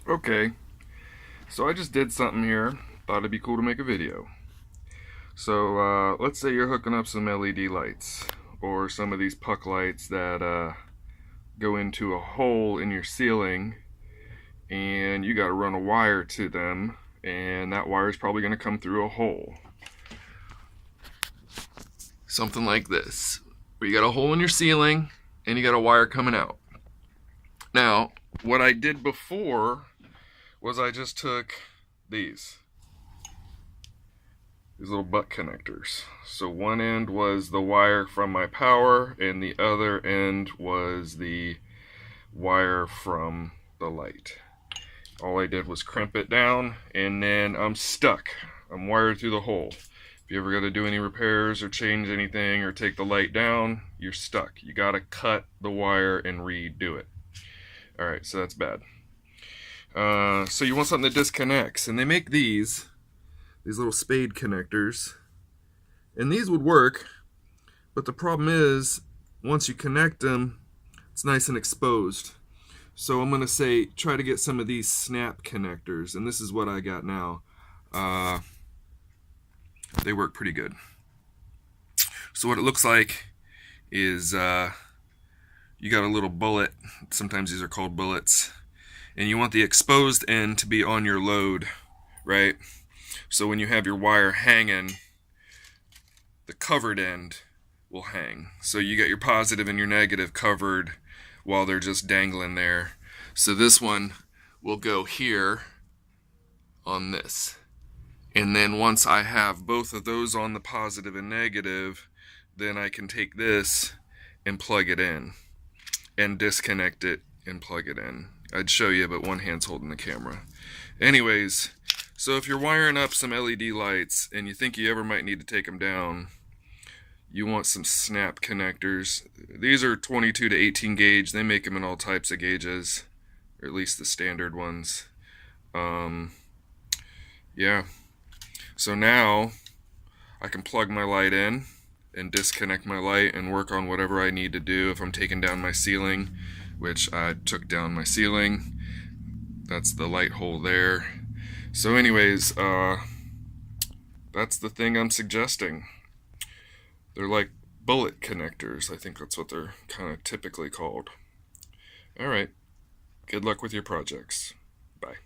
Okay, so I just did something here. Thought it'd be cool to make a video. So let's say you're hooking up some LED lights or some of these puck lights that go into a hole in your ceiling, and you got to run a wire to them, and that wire is probably going to come through a hole. Something like this, where you got a hole in your ceiling and you got a wire coming out. Now, what I did before was I just took these little butt connectors. So one end was the wire from my power and the other end was the wire from the light. All I did was crimp it down and then I'm stuck. I'm wired through the hole. If you ever got to do any repairs or change anything or take the light down, you're stuck. You got to cut the wire and redo it. Alright, so that's bad. So you want something that disconnects, and they make these little spade connectors, and these would work, but the problem is once you connect them, it's nice and exposed. So I'm going to say try to get some of these snap connectors, and this is what I got now. They work pretty good. So what it looks like is you got a little bullet, sometimes these are called bullets, and you want the exposed end to be on your load, right? So when you have your wire hanging, the covered end will hang. So you get your positive and your negative covered while they're just dangling there. So this one will go here on this. And then once I have both of those on the positive and negative, then I can take this and plug it in and disconnect it and plug it in. I'd show you, but one hand's holding the camera. Anyways, so if you're wiring up some LED lights and you think you ever might need to take them down, you want some snap connectors. These are 22 to 18 gauge. They make them in all types of gauges, or at least the standard ones. Yeah. So now I can plug my light in and disconnect my light and work on whatever I need to do if I'm taking down my ceiling, which I took down my ceiling. That's the light hole there. So anyways, that's the thing I'm suggesting. They're like bullet connectors. I think that's what they're kind of typically called. Alright, good luck with your projects. Bye.